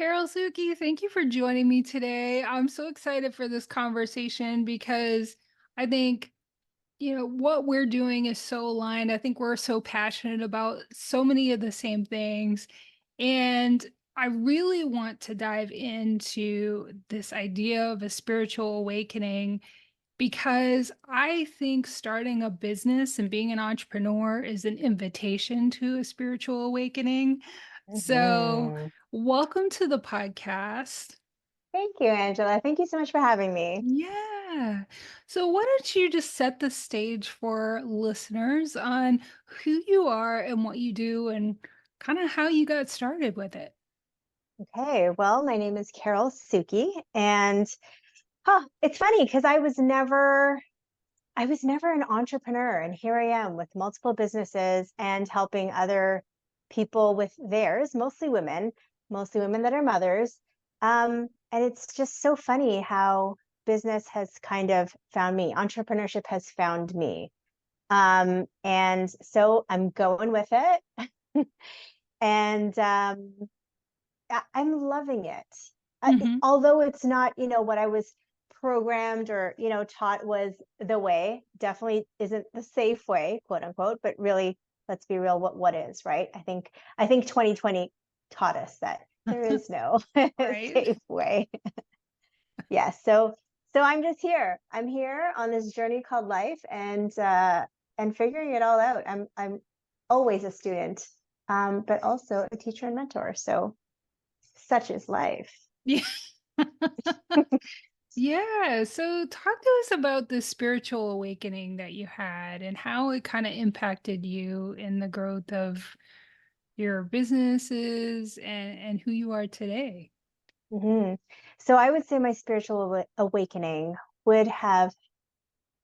Carol Szuky, thank you for joining me today. I'm so excited for this conversation because I think, what we're doing is so aligned. I think we're so passionate about so many of the same things. And I really want to dive into this idea of a spiritual awakening because I think starting a business and being an entrepreneur is an invitation to a spiritual awakening. So, Mhm. welcome to the podcast. Thank you, Angela. Thank you so much for having me. Yeah. So, why don't you just set the stage for listeners on who you are and what you do and kind of how you got started with it? Okay, well, my name is Carol Szuky, and it's funny because I was never an entrepreneur, and here I am with multiple businesses and helping other people with theirs, mostly women that are mothers. And it's just so funny how business has kind of found me. Entrepreneurship has found me. And so I'm going with it. And I'm loving it. Hmm. Although it's not, what I was programmed or, taught was the way, definitely isn't the safe way, quote unquote, but really, let's be real, what is, right? I think 2020 taught us that there is no Right. safe way. Yes. So I'm just here. I'm here on this journey called life and figuring it all out. I'm always a student, but also a teacher and mentor. So such is life. Yeah. Yeah. So, talk to us about the spiritual awakening that you had and how it kind of impacted you in the growth of your businesses and who you are today. Mhm. So I would say my spiritual awakening would have,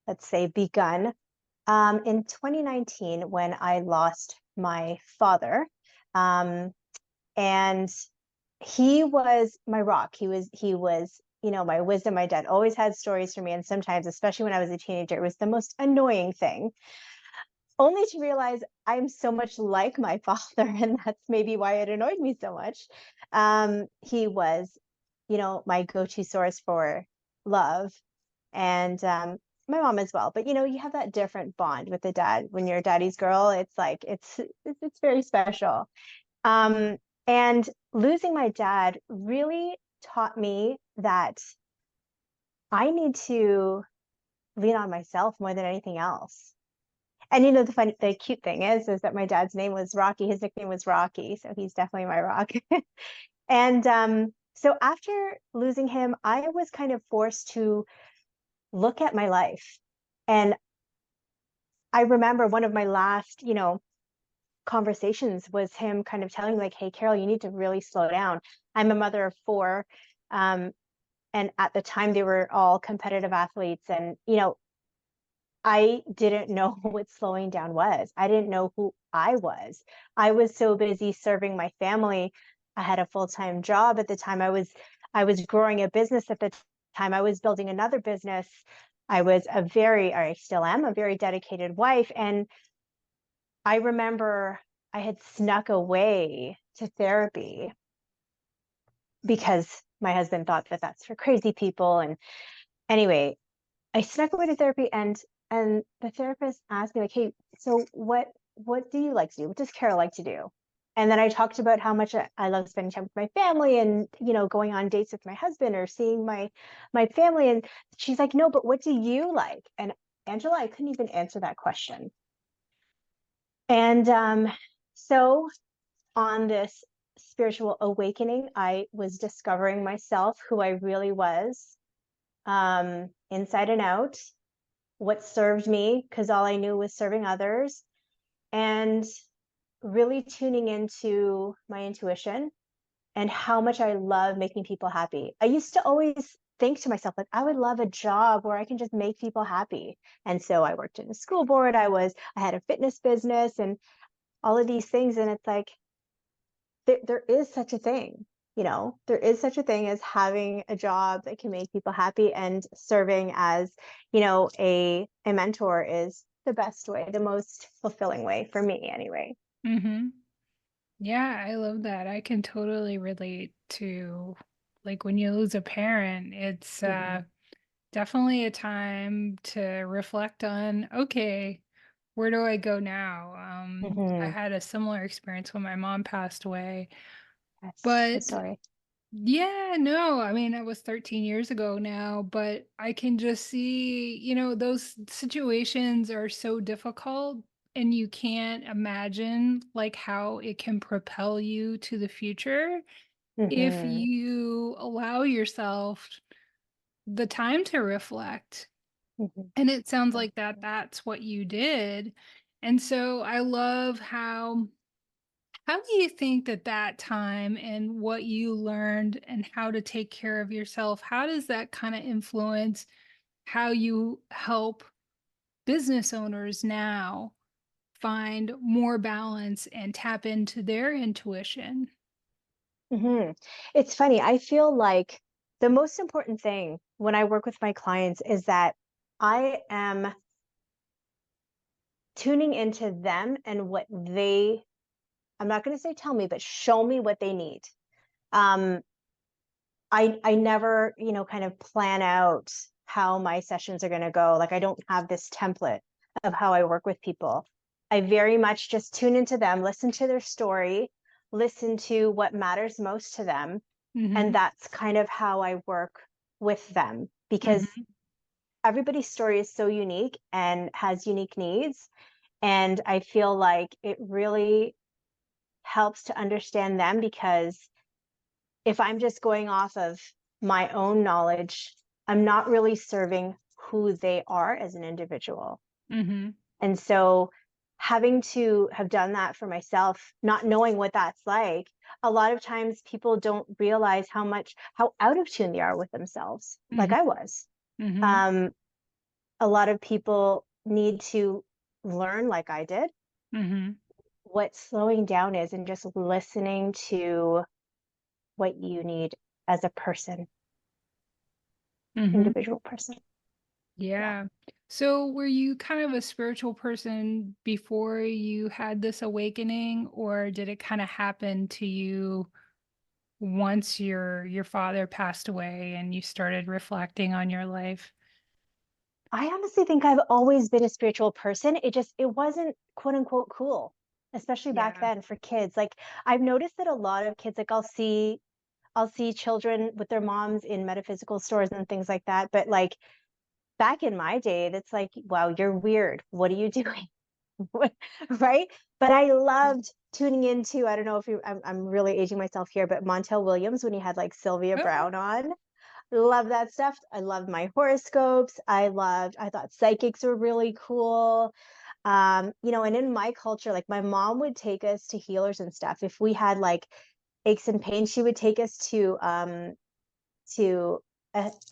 let's say, begun in 2019 when I lost my father. Um, and he was my rock. He was, my wisdom. My dad always had stories for me. And sometimes, especially when I was a teenager, it was the most annoying thing, only to realize I'm so much like my father. And that's maybe why it annoyed me so much. He was, my go-to source for love. And my mom as well. But you have that different bond with the dad. When you're a daddy's girl, it's like it's very special. Um, and losing my dad really taught me that I need to lean on myself more than anything else. And the cute thing is that my dad's name was Rocky. His nickname was Rocky, so he's definitely my rock. And so after losing him, I was kind of forced to look at my life. And I remember one of my last, conversations was him kind of telling me, like, hey, Carol, you need to really slow down. I'm a mother of four. Um, and at the time they were all competitive athletes. And, I didn't know what slowing down was. I didn't know who I was. I was so busy serving my family. I had a full-time job at the time. I was growing a business at the time. I was building another business. I still am a very dedicated wife. And I remember I had snuck away to therapy because my husband thought that that's for crazy people. And anyway, I snuck away to therapy, and the therapist asked me, like, hey, so what do you like to do? What does Carol like to do? And then I talked about how much I love spending time with my family and going on dates with my husband or seeing my family. And she's like, no, but what do you like? And Angela, I couldn't even answer that question. And so on this spiritual awakening, I was discovering myself, who I really was, inside and out, what served me, because all I knew was serving others, and really tuning into my intuition and how much I love making people happy. I used to always think to myself, like, I would love a job where I can just make people happy. And so I worked in a school board, I had a fitness business and all of these things. And it's like, there is such a thing, there is such a thing as having a job that can make people happy, and serving as, a mentor is the best way, the most fulfilling way for me anyway. Hmm. Yeah, I love that. I can totally relate to like when you lose a parent, it's Mhm. definitely a time to reflect on, okay, where do I go now? I Mhm. had a similar experience when my mom passed away, Yes, so but sorry. yeah, no, I mean, it was 13 years ago now, but I can just see, those situations are so difficult and you can't imagine like how it can propel you to the future if Mhm. you allow yourself the time to reflect. Mhm. And it sounds So like true. that's what you did. And so I love how do you think that that time and what you learned and how to take care of yourself, how does that kind of influence how you help business owners now find more balance and tap into their intuition? Mhm. It's funny, I feel like the most important thing when I work with my clients is that I am tuning into them and what they I'm not gonna say tell me, but show me what they need. Um, I never, kind of plan out how my sessions are gonna go. Like, I don't have this template of how I work with people. I very much just tune into them, listen to their story, listen to what matters most to them, and Mhm. that's kind of how I work with them because Mhm. everybody's story is so unique and has unique needs. And I feel like it really helps to understand them because if I'm just going off of my own knowledge, I'm not really serving who they are as an individual. Mhm. And so having to have done that for myself, not knowing what that's like, a lot of times people don't realize how out of tune they are with themselves, like Mhm. I was. Mhm. Um, a lot of people need to learn, like I did, Mhm. what slowing down is and just listening to what you need as a person, Mhm. individual person. Yeah. Yeah. So were you kind of a spiritual person before you had this awakening, or did it kind of happen to you once your father passed away and you started reflecting on your life? I honestly think I've always been a spiritual person. It wasn't quote unquote cool, especially back Yeah. then for kids. Like I've noticed that a lot of kids, like I'll see children with their moms in metaphysical stores and things like that. But like back in my day, it's like, wow, you're weird. What are you doing? Right? But I loved tuning into, I don't know if I'm really aging myself here, but Montel Williams when he had like Sylvia Oh. Brown on. Love that stuff. I loved my horoscopes. I thought psychics were really cool. And in my culture, like my mom would take us to healers and stuff. If we had like aches and pains, she would take us to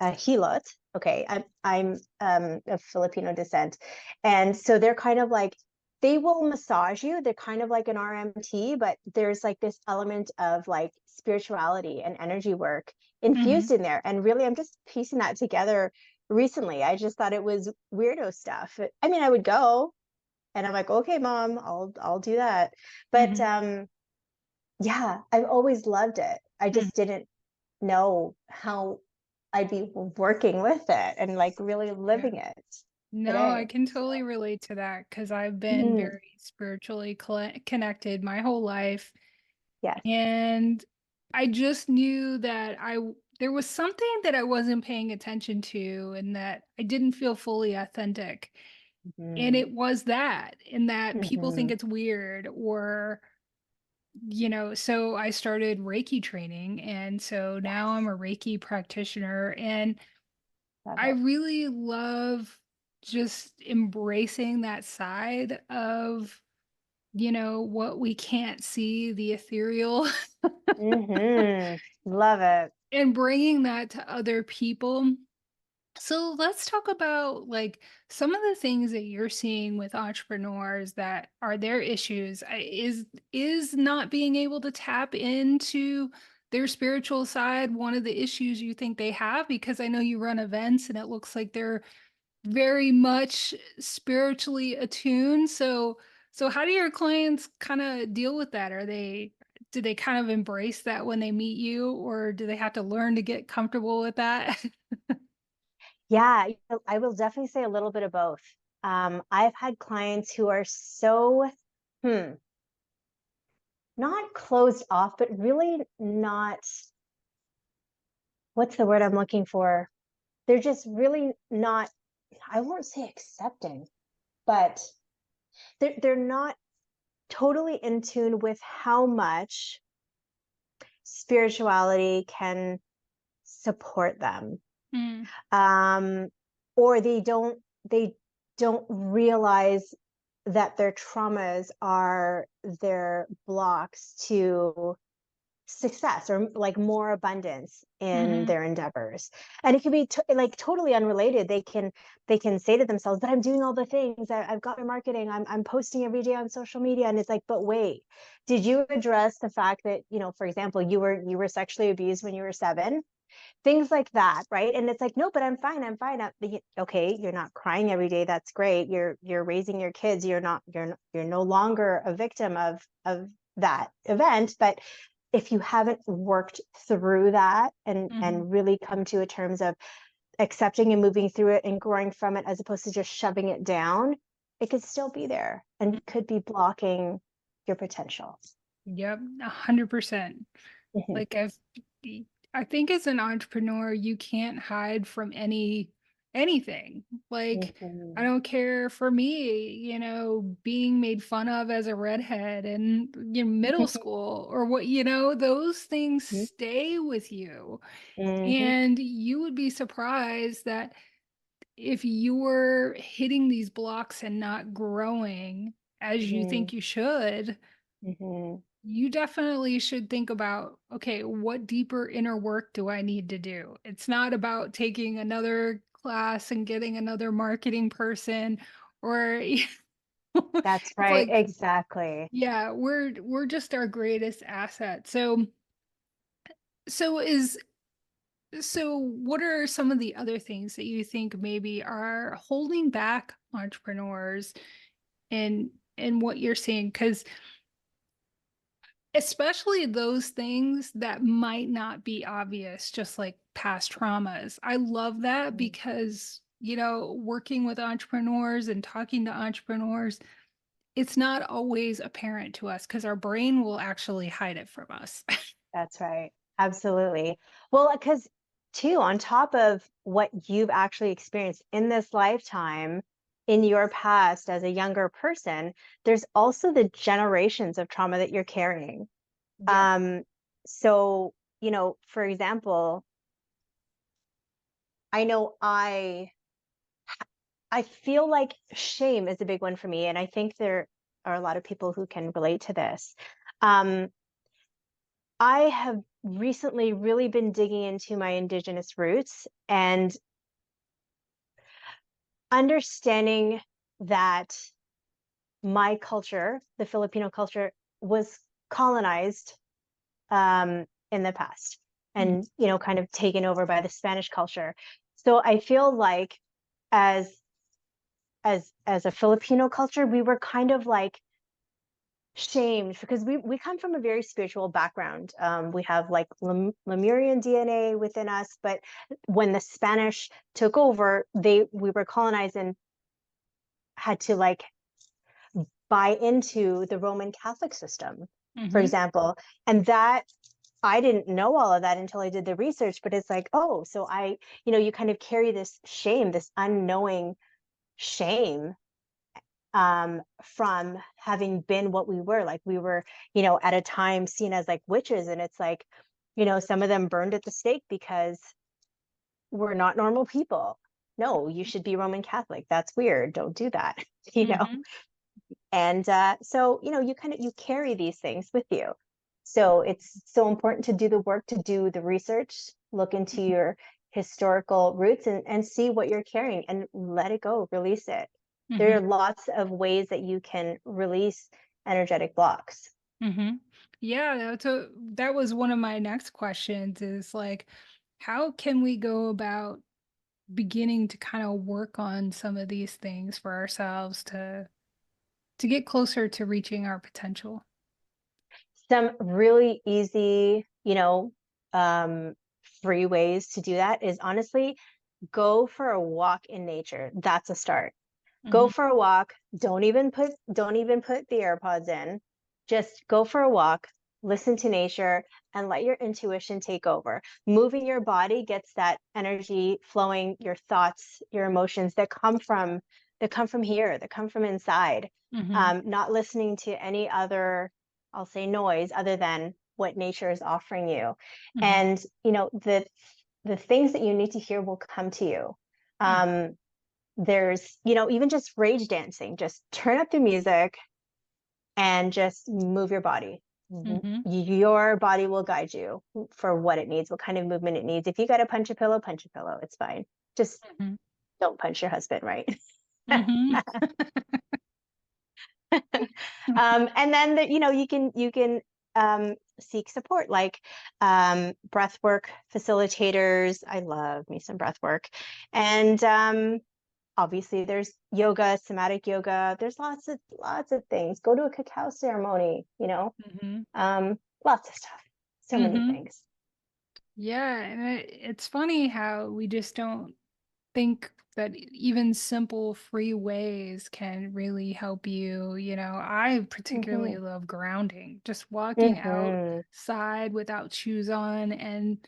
a hilot. Okay, I'm of Filipino descent, and so they're kind of like they will massage you. They're kind of like an RMT, but there's like this element of like spirituality and energy work Mhm. infused in there. And really, I'm just piecing that together recently. I just thought it was weirdo stuff. I mean, I would go, and I'm like, okay, mom, I'll do that. But Mhm. yeah, I've always loved it. I Mhm. just didn't know how I'd be working with it and like really Yeah. living it No, I today. can So, totally relate to that because I've been mhm, very spiritually connected my whole life. yes. And I just knew that there was something that I wasn't paying attention to and that I didn't feel fully authentic. And Mhm, it was that, in that people think mhm, it's weird or, so I started Reiki training. And so now I'm yes. a Reiki practitioner. And Love I it. really love just embracing that side of, what we can't see, the ethereal. Love it. And bringing that to other people. So let's talk about like some of the things that you're seeing with entrepreneurs that are their issues. Is not being able to tap into their spiritual side one of the issues you think they have? Because I know you run events and it looks like they're very much spiritually attuned. So how do your clients kind of deal with that? do they kind of embrace that when they meet you, or do they have to learn to get comfortable with that? Yeah, I will definitely say a little bit of both. I've had clients who are so, hmm, not closed off, but really not, what's the word I'm looking for? They're just really not, I won't say accepting, but they're not totally in tune with how much spirituality can support them. Mm, um, or they don't realize that their traumas are their blocks to success or like more abundance in mhm, their endeavors. And it can be like totally unrelated. They can say to themselves, but I'm doing all the things. I've got my marketing, I'm posting every day on social media. And it's like, but wait, did you address the fact that, for example, you were sexually abused when you were 7? Things like that, right? And it's like, no, but I'm fine, okay, you're not crying every day, that's great. You're raising your kids, you're no longer a victim of that event. But if you haven't worked through that mhm, and really come to a terms of accepting and moving through it and growing from it, as opposed to just shoving it down, it could still be there and mm. could be blocking your potential. Yep, 100%. Mhm. Like I think as an entrepreneur, you can't hide from anything. Like I Mhm. don't care, for me, being made fun of as a redhead in middle school, or what, those things stay with you. Mhm. And you would be surprised that if you were hitting these blocks and not growing as you Mhm. think you should, Mhm. you definitely should think about, okay, what deeper inner work do I need to do? It's not about taking another class and getting another marketing person, or That's it's right, like, exactly. yeah, we're just our greatest asset. So is so what are some of the other things that you think maybe are holding back entrepreneurs in what you're seeing? Because especially those things that might not be obvious, just like past traumas. I love that Mm. because, working with entrepreneurs and talking to entrepreneurs, it's not always apparent to us because our brain will actually hide it from us. That's right. Absolutely. Well, because too, on top of what you've actually experienced in this lifetime, in your past as a younger person, there's also the generations of trauma that you're carrying. Yep. So, for example, I know I feel like shame is a big one for me, and I think there are a lot of people who can relate to this. Um, I have recently really been digging into my indigenous roots and understanding that my culture, the Filipino culture, was colonized in the past Mhm. and, kind of taken over by the Spanish culture. So I feel like as as a Filipino culture, we were kind of like shamed because we come from a very spiritual background. We have like Lemurian DNA within us, but when the Spanish took over, we were colonized and had to like buy into the Roman Catholic system, for Mhm. example. And that I didn't know all of that until I did the research, but it's like, oh, so you kind of carry this shame, this unknowing shame from having been what we were. Like we were, at a time seen as like witches. And it's like, some of them burned at the stake because we're not normal people. No, you should be Roman Catholic. That's weird. Don't do that. you know? Mhm. And so, you carry these things with you. So it's so important to do the work, to do the research, look into your historical roots and see what you're carrying and let it go, release it. There Mhm. are lots of ways that you can release energetic blocks. Mhm. Yeah, that was one of my next questions, is like, how can we go about beginning to kind of work on some of these things for ourselves to get closer to reaching our potential? Some really easy, um, free ways to do that is honestly go for a walk in nature. That's a start. Go Mhm, for a walk. Don't even put the AirPods in. Just go for a walk, listen to nature, and let your intuition take over. Moving your body gets that energy flowing, your thoughts, your emotions that come from here, that come from inside. mhm, Not listening to any other, I'll say, noise other than what nature is offering you. mhm, And the things that you need to hear will come to you. mm, There's, even just rage dancing, just turn up the music and just move your body. mhm, Your body will guide you for what it needs, what kind of movement it needs. If you got to punch a pillow, punch a pillow. It's fine. Just mhm, don't punch your husband, right? mhm. And then you can seek support like breath work facilitators. I love me some breath work, and obviously there's yoga, somatic yoga. There's lots of things. Go to a cacao ceremony, Mhm, lots of stuff. So many mhm. things. Yeah, and it's funny how we just don't think that even simple free ways can really help you. I particularly Hmm. love grounding, just walking Hmm. outside without shoes on and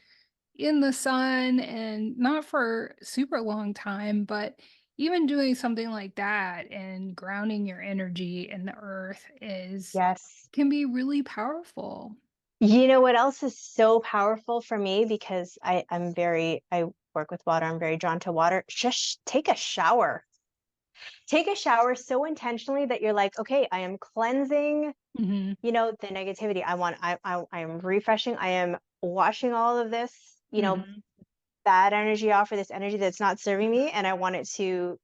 in the sun and not for super long time, but even doing something like that and grounding your energy in the earth is Yes. can be really powerful. You know what else is so powerful for me because I work with water. I'm very drawn to water. Just take a shower. Take a shower so intentionally that you're like, okay, I am cleansing, Mhm. the negativity. I am refreshing. I am washing all of this, Mhm. bad energy off, or this energy that's not serving me, and I want it to,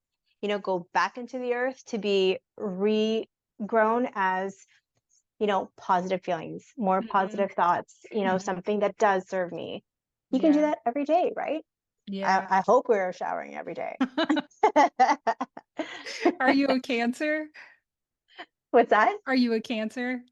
go back into the earth to be regrown as, positive feelings, more Mhm. positive thoughts, Mhm. something that does serve me. You can do Yeah. that every day, right? I, Yeah. I hope we're showering every day. Are you a Cancer? What's that? Are you a Cancer?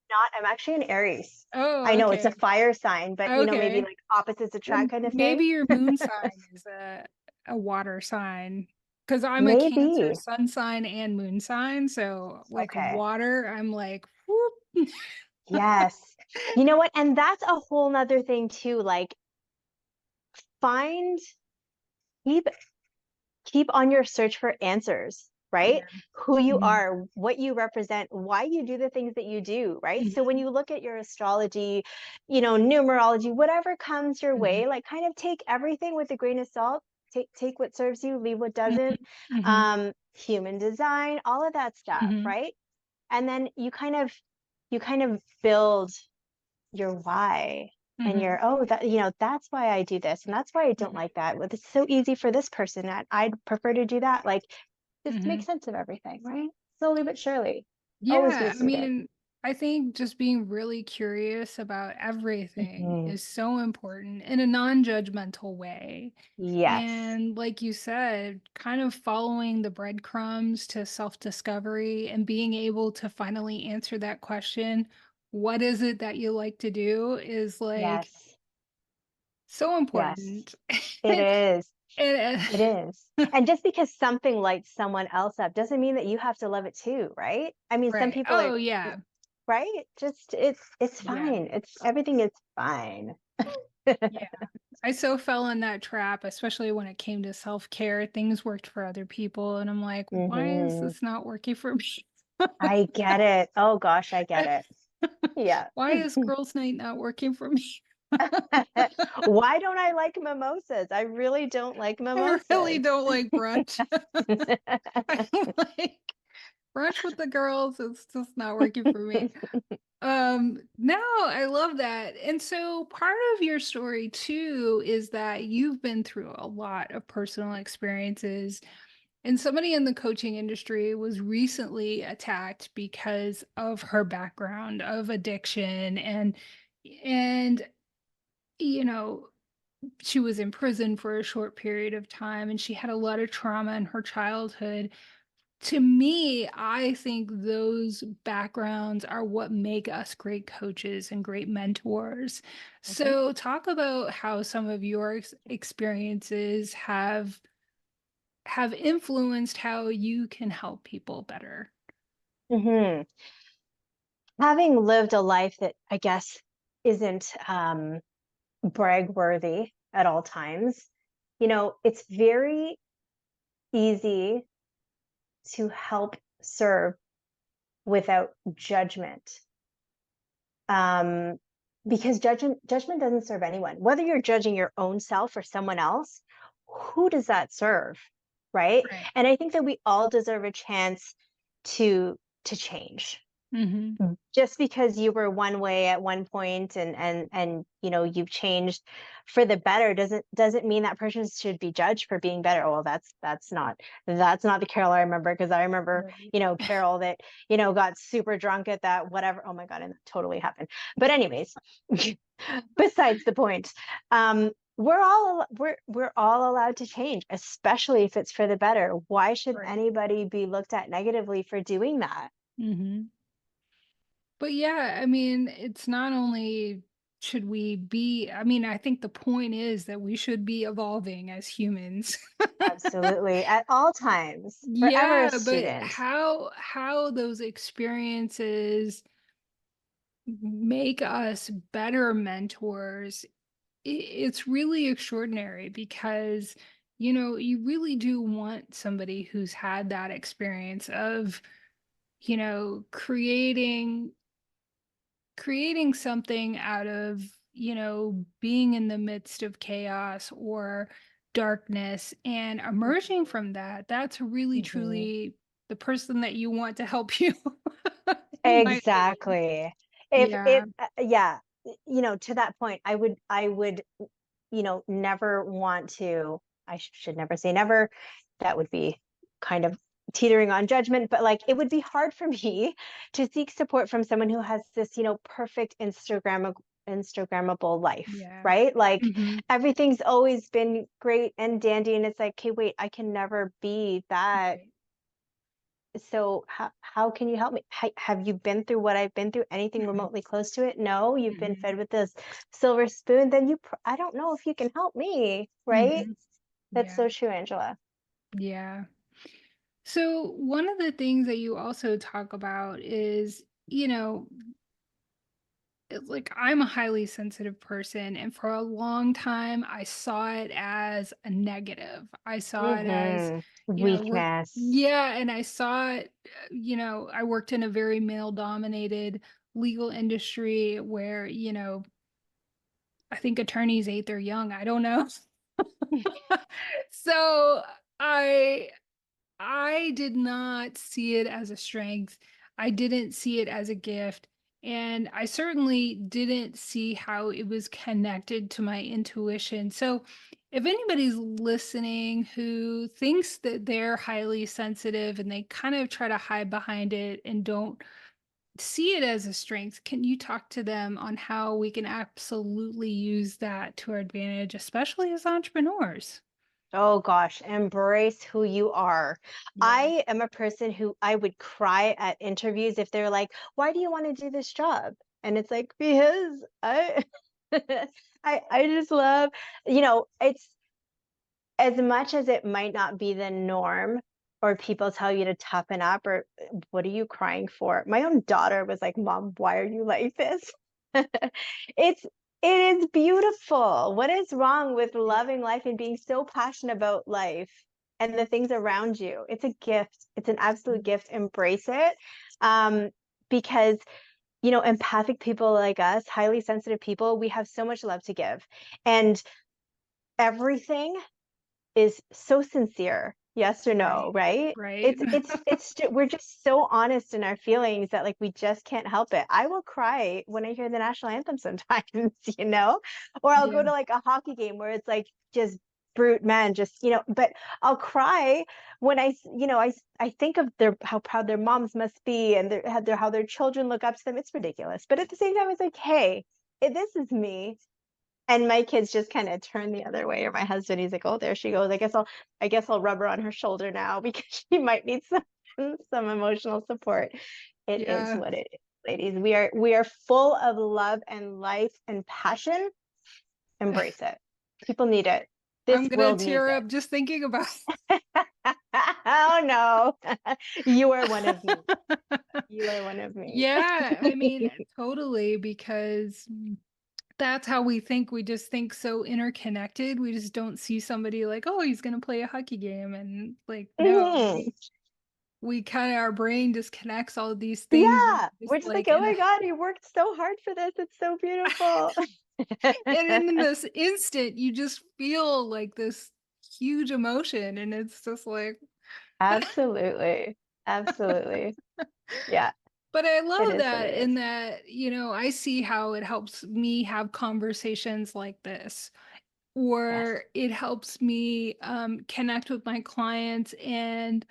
Not, I'm actually an Aries. I Oh, know it's a okay. fire sign, but maybe Okay. like opposites attract Then kind of thing. maybe your moon sign is a water sign. Because I'm a Cancer Maybe. sun sign and moon sign. So like Okay. water, I'm like, whoop. Yes. You know what? And that's a whole nother thing too. Like find keep keep on your search for answers, right? Yeah. Who you Mhm. are, what you represent, why you do the things that you do, right? So when Mhm. you look at your astrology, numerology, whatever comes your Mhm. way, like kind of take everything with a grain of salt. Take what serves you, leave what Mhm. doesn't. Mhm. Human design, all of that stuff, Mhm. right? And then you kind of build your why and Mhm. your, oh, that's why I do this and that's why I don't Mhm. like that. Well, it's so easy for this person that I'd prefer to do that. Like just make Mhm. sense of everything, right? Slowly but surely. Always be a Yeah, I student. mean, I think just being really curious about everything Hmm. is so important in a non-judgmental way. Yes. And like you said, kind of following the breadcrumbs to self-discovery and being able to finally answer that question, what is it that you like to do is like Yes. so Yes. important. It is. And, It is. And just because something lights someone else up doesn't mean that you have to love it too, right? I mean, some right. people are, Oh yeah. right? Just it's Yeah. fine. It's everything is fine. Yeah. I so fell in that trap, especially when it came to self-care. Things worked for other people, and I'm like, why is Hmm. this not working for me? I get it. Oh gosh, I get it. Yeah. Why is girls' night not working for me? Why don't I like mimosas? I really don't like I really mimosas. don't like brunch. I don't like brunch with the girls. It's just not working for me. No, I love that. And so part of your story too is that you've been through a lot of personal experiences. And somebody in the coaching industry was recently attacked because of her background of addiction and you know she was in prison for a short period of time and she had a lot of trauma in her childhood To me, I think those backgrounds are what make us great coaches and great mentors. Mhm. So, talk about how some of your experiences have influenced how you can help people better. Mhm. Having lived a life that I guess isn't brag worthy at all times, it's very easy to help serve without judgment. Um, because judgment doesn't serve anyone. Whether you're judging your own self or someone else, who does that serve? Right? Right. And I think that we all deserve a chance to change. Mhm. Just because you were one way at one point and you've changed for the better doesn't mean that person should be judged for being better. Well, that's not the Carol I remember, because I remember, Right. Carol that got super drunk at that whatever. Oh my god, and that totally happened. But anyways, besides the point. We're all allowed to change, especially if it's for the better. Why should Right. anybody be looked at negatively for doing that? Mhm. But yeah, I mean, it's not only should we be, I mean, I think the point is that we should be evolving as humans. Absolutely, at all times, forever a Yeah, but student. how those experiences make us better mentors, it's really extraordinary because you really do want somebody who's had that experience of creating something out of being in the midst of chaos or darkness and emerging Mhm, from that. That's really mhm. truly the person that you want to help you, in my opinion. Exactly. If Yeah. yeah, to that point, I would, never want to. I should never say never. That would be kind of teetering on judgment, but like it would be hard for me to seek support from someone who has this, perfect Instagrammable life, Yeah. right? Like Mhm. everything's always been great and dandy, and it's like, okay, wait, I can never be that. Right. So how can you help me? Have you been through what I've been through? Anything Mhm. remotely close to it? No, you've been Mhm. fed with this silver spoon. Then I don't know if you can help me, right? Mhm. That's Yeah. so true, Angela. Yeah. So one of the things that you also talk about is, it's like I'm a highly sensitive person, and for a long time I saw it as a negative. I saw it as, work. Weakness. Yeah, and I saw it, I worked in a very male dominated legal industry where, I think attorneys ate their young. I don't know. So I I did not see it as a strength. I didn't see it as a gift. And I certainly didn't see how it was connected to my intuition. So, if anybody's listening who thinks that they're highly sensitive and they kind of try to hide behind it and don't see it as a strength, can you talk to them on how we can absolutely use that to our advantage, especially as entrepreneurs? Oh gosh, embrace who you are. Yeah. I am a person who I would cry at interviews if they're like, "Why do you want to do this job?" And it's like, because I I just love, it's as much as it might not be the norm, or people tell you to toughen up, or what are you crying for? My own daughter was like, "Mom, why are you like this?" It's it is beautiful. What is wrong with Yeah. loving life and being so passionate about life and the things around you? It's a gift. It's an absolute gift. Embrace it. Um, because empathic people like us, highly sensitive people, we have so much love to give. And everything is so sincere, yes or no, Right. right? Right. We're just so honest in our feelings that like we just can't help it. I will cry when I hear the national anthem sometimes, you know, or I'll go Yeah. to like a hockey game where it's like just brute men, just but I'll cry when I think of how proud their moms must be, and how their children look up to them. It's ridiculous, but at the same time, it's like, hey, this is me, and my kids just kind of turn the other way. Or my husband, he's like, "Oh, there she goes. I guess I'll rub her on her shoulder now because she might need some." some emotional support. It is Yeah. what it is, ladies. We are full of love and life and passion. Embrace it. People need it. I'm This gonna world needs tear it. up just thinking about Oh no. You are one of me. it. You are one of me. Yeah, I mean, totally, because that's how we think. We just think so interconnected. We just don't see somebody like, oh, he's gonna play a hockey game, and like, no, Mhm. we kind of our brain just connects all of these things, Yeah. We're just just like, like oh in a my God, you worked so hard for this. It's so beautiful. and in this instant, you just feel like this huge emotion, and it's just like, Absolutely. Absolutely. Yeah, but I it love is what that, it in is. that, I see how it helps me have conversations like this, or Yes. it helps me connect with my clients and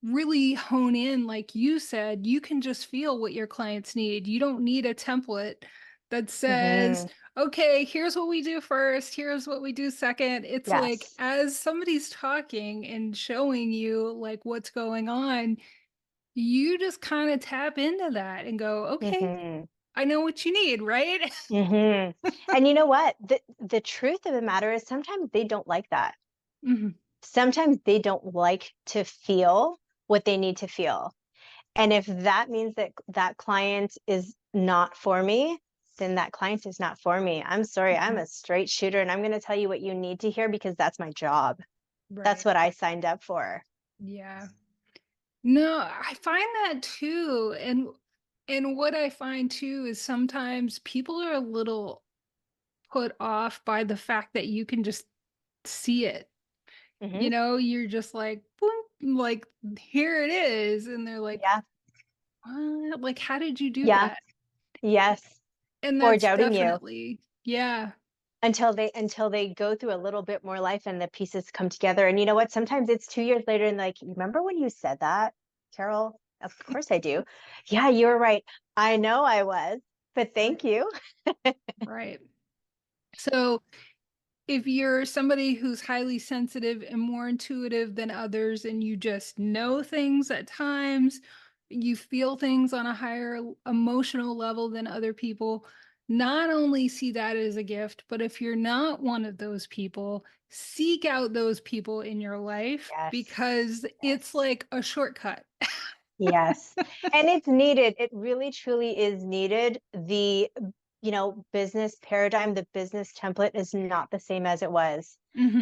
really hone in. Like you said, you can just feel what your clients need. You don't need a template that says, Hmm. okay, here's what we do first, here's what we do second. It's like Yes. as somebody's talking and showing you like what's going on, you just kind of tap into that and go, okay, Hmm. I know what you need, right? Hmm. And you know what? The truth of the matter is sometimes they don't like that. Mhm. Sometimes they don't like to feel what they need to feel. And if that means that that client is not for me, then that client is not for me. I'm sorry. I'm Mhm. a straight shooter and I'm going to tell you what you need to hear because that's my job. That's Right. what I signed up for. Yeah. No, I find that too. And what I find too is sometimes people are a little put off by the fact that you can just see it. Hmm. You're just like, "Boom," like here it is. And they're like, Yeah. what? Like, how did you do Yeah. that? Yes. And Or that's doubting you definitely, yeah. until they go through a little bit more life and the pieces come together. And you know what? Sometimes it's 2 years later and like, remember when you said that, Carol? Of course I do. Yeah, you were right. I know I was, but Right. thank you. Right. So if you're somebody who's highly sensitive and more intuitive than others, and you just know things at times, you feel things on a higher emotional level than other people, not only see that as a gift, but if you're not one of those people, seek out those people in your life Yes. because it's Yes. like a shortcut. Yes. And it's needed. It really truly is needed. Business paradigm, the business template is not the same as it was.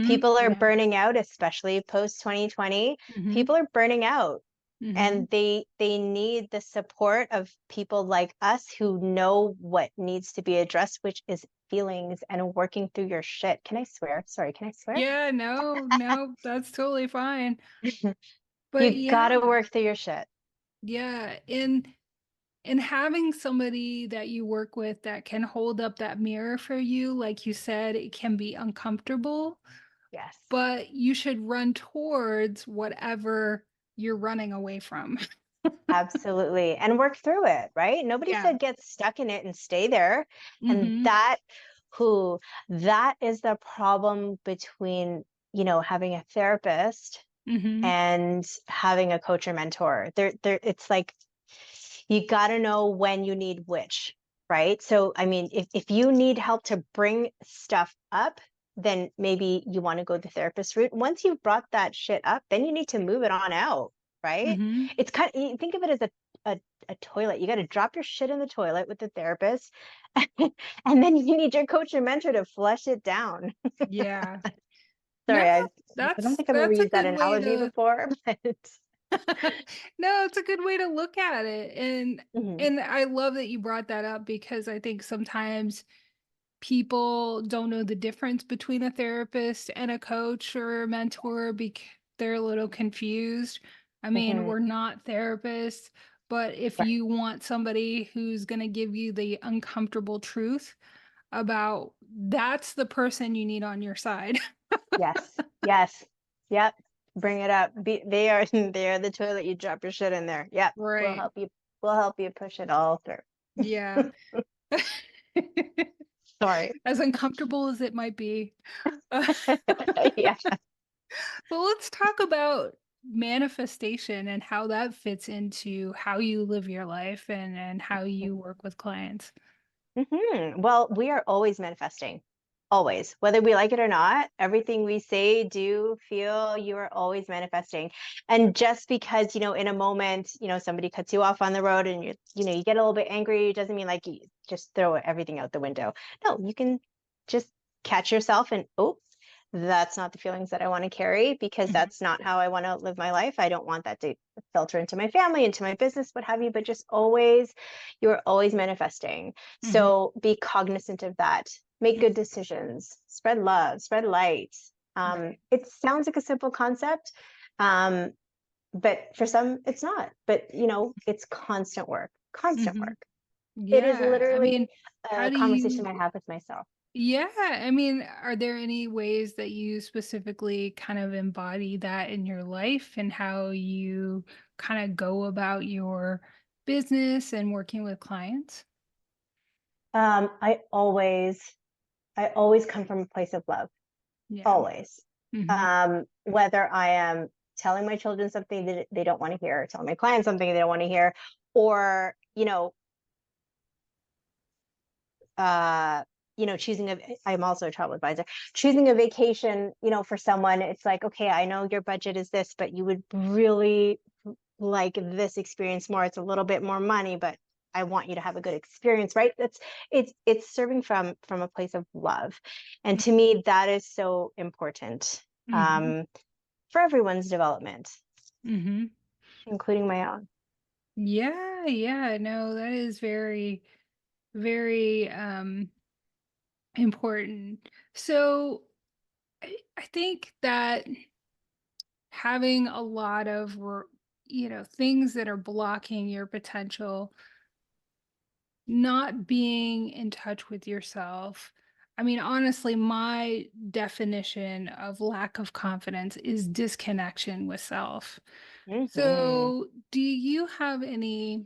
People are Yeah. burning out, especially post 2020. hmm People are burning out hmm and they need the support of people like us who know what needs to be addressed, which is feelings and working through your shit. Can I swear? Sorry, can I swear? Yeah, no, no, that's totally fine. But You got yeah, to work through your shit. yeah. And having somebody that you work with that can hold up that mirror for you, like you said, it can be uncomfortable, Yes. but you should run towards whatever you're running away from. Absolutely. And work through it, right? Nobody Yeah. said get stuck in it and stay there. And hmm who that is the problem between, having a therapist hmm and having a coach or mentor. There it's like you got to know when you need which, right? So, I mean, if you need help to bring stuff up, then maybe you want to go the therapist route. Once you've brought that shit up, then you need to move it on out, right? hmm It's kind of, you think of it as a toilet. You got to drop your shit in the toilet with the therapist, and then you need your coach or mentor to flush it down. Yeah. No, Sorry, I don't think I've ever that's a used that good way analogy to before, but No, it's a good way to look at it. Mhm. And I love that you brought that up because I think sometimes people don't know the difference between a therapist and a coach or a mentor because they're a little confused. I mean, Mhm. we're not therapists, but if Right. you want somebody who's going to give you the uncomfortable truth about, that's the person you need on your side. Yes. Yes. Yep. Bring it up. They are they are the toilet. You drop your shit in there. Yep. We'll Right. help you. We'll help you push it all through. Yeah. Sorry. As uncomfortable as it might be. Yeah. Well, let's talk about manifestation and how that fits into how you live your life and how you work with clients. Well, we are always manifesting, always, whether we like it or not. Everything we say, do, feel, you are always manifesting. And just because, in a moment, somebody cuts you off on the road and you get a little bit angry, doesn't mean like you just throw everything out the window. No, you can just catch yourself and, oh, that's not the feelings that I want to carry because Mhm, that's not how I want to live my life. I don't want that to filter into my family, into my business, what have you, but just always, you're always manifesting. mhm, So be cognizant of that. Make good decisions, spread love, spread light. right. It sounds like a simple concept, um, but for some, it's not. But, it's constant work, constant Mhm. work. It is Yeah. I mean, literally how a do conversation you I have with myself. yeah, I mean, are there any ways that you specifically kind of embody that in your life and how you kind of go about your business and working with clients? Um, I always, I always come from a place of love, Yeah. always. Mhm. Whether I am telling my children something that they don't want to hear, telling my clients something they don't want to hear, or, uh, choosing I'm also a travel advisor, choosing a vacation, for someone, it's like, okay, I know your budget is this, but you would really like this experience more. It's a little bit more money, but I want you to have a good experience, right? It's serving from a place of love. And to me, that is so important, Mhm. for everyone's development, Mhm. including my own. Yeah, yeah, no, that is very, very important. So I think that having a lot of things that are blocking your potential, not being in touch with yourself. I mean, honestly, my definition of lack of confidence is disconnection with self. Hmm. So, do you have any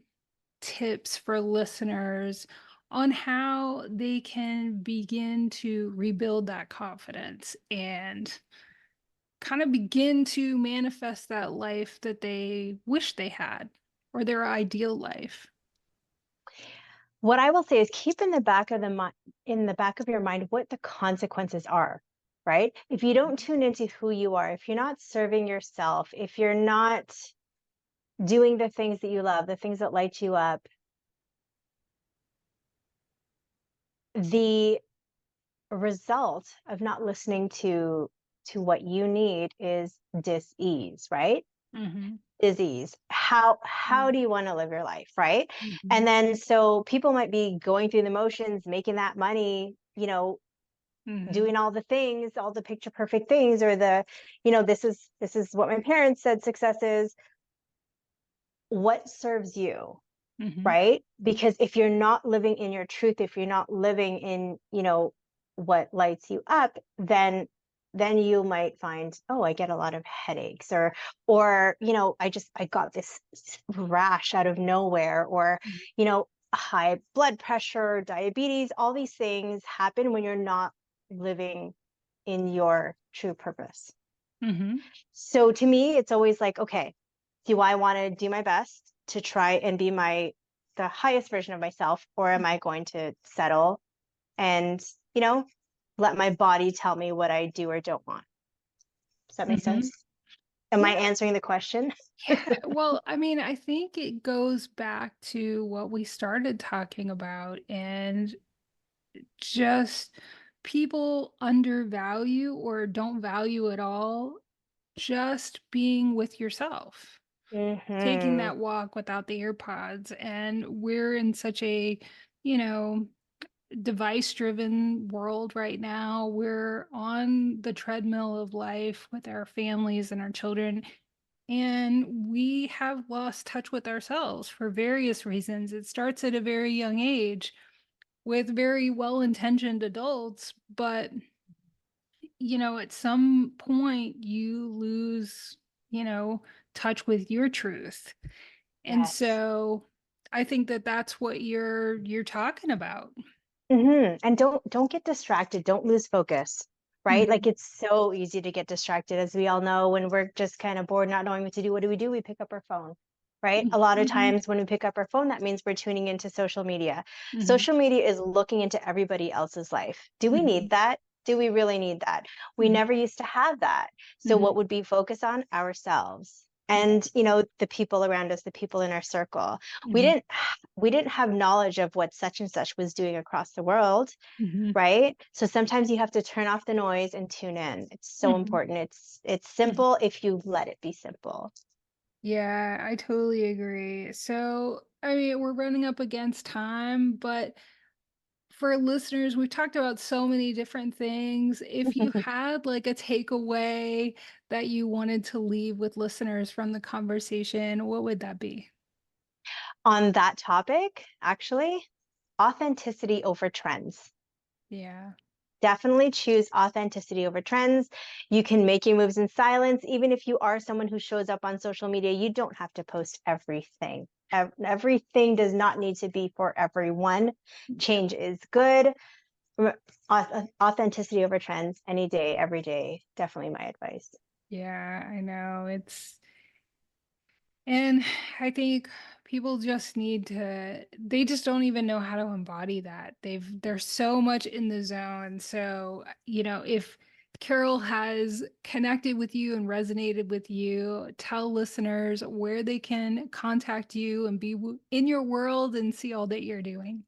tips for listeners on how they can begin to rebuild that confidence and kind of begin to manifest that life that they wish they had or their ideal life? What I will say is keep in the back of your mind what the consequences are, right? If you don't tune into who you are, if you're not serving yourself, if you're not doing the things that you love, the things that light you up, the result of not listening to what you need is dis-ease, right? Mhm. Disease. How do you want to live your life, right? And Mhm. then so people might be going through the motions, making that money, Mhm. doing all the things, all the picture perfect things, or this is what my parents said success is. What serves you, Mhm. right? Because if you're not living in your truth, if you're not living in, what lights you up, then you might find, oh, I get a lot of headaches, or I got this rash out of nowhere, or high blood pressure, diabetes. All these things happen when you're not living in your true purpose. Mhm. So to me, it's always like, okay, do I want to do my best to try and be the highest version of myself, or am I going to settle and, you know, let my body tell me what I do or don't want? Does that make Mhm. sense? Am I Yeah. answering the question? Yeah. Well, I mean, I think it goes back to what we started talking about and just people undervalue or don't value at all just being with yourself. Taking Mm-hmm. that walk without the earpods, and we're in such a, you know, device-driven world right now. We're on the treadmill of life with our families and our children, and we have lost touch with ourselves for various reasons. It starts at a very young age with very well-intentioned adults, but at some point you lose, touch with your truth. And Yes. so I think that that's what you're talking about. Mm-hmm. And don't get distracted. Don't lose focus. right? Like, Mhm. it's so easy to get distracted, as we all know, when we're just kind of bored, not knowing what to do. What do? We pick up our phone, right? A lot of Mhm. times when we pick up our phone, that means we're tuning into social media. Mhm. Social media is looking into everybody else's life. Do we need Mhm. that? Do we really need that? We Mhm. never used to have that. So Mhm. what would we focus on? Ourselves. Yeah. And the people around us, the people in our circle. We Mhm. didn't we didn't have knowledge of what such and such was doing across the world, Mhm. right? So sometimes you have to turn off the noise and tune in. It's so Mhm. important. It's Mhm. simple if you let it be simple. Yeah, I totally agree. So, I mean, we're running up against time, but for listeners, we've talked about so many different things. If you had like a takeaway that you wanted to leave with listeners from the conversation, what would that be? On that topic, actually, authenticity over trends. Yeah. Definitely choose authenticity over trends. You can make your moves in silence. Even if you are someone who shows up on social media, you don't have to post everything. Everything does not need to be for everyone. Yeah. Change is good. Authenticity over trends any day, every day. Definitely my advice. Yeah, I know. And I think people just need to they just don't even know how to embody that. They're so much in the zone. So, if Carol has connected with you and resonated with you, tell listeners where they can contact you and be in your world and see all that you're doing.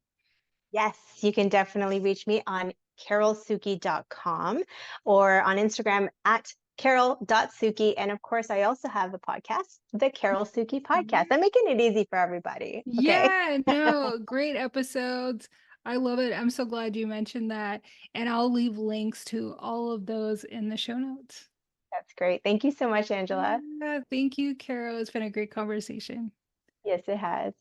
Yes, you can definitely reach me on carolszuky.com or on Instagram at carol.suki. And of course, I also have a podcast, the Carol Suki Podcast. Yeah. I'm making it easy for everybody. Okay. Yeah, no, great episodes. I love it. I'm so glad you mentioned that. And I'll leave links to all of those in the show notes. That's great. Thank you so much, Angela. Yeah, thank you, Carol. It's been a great conversation. Yes, it has.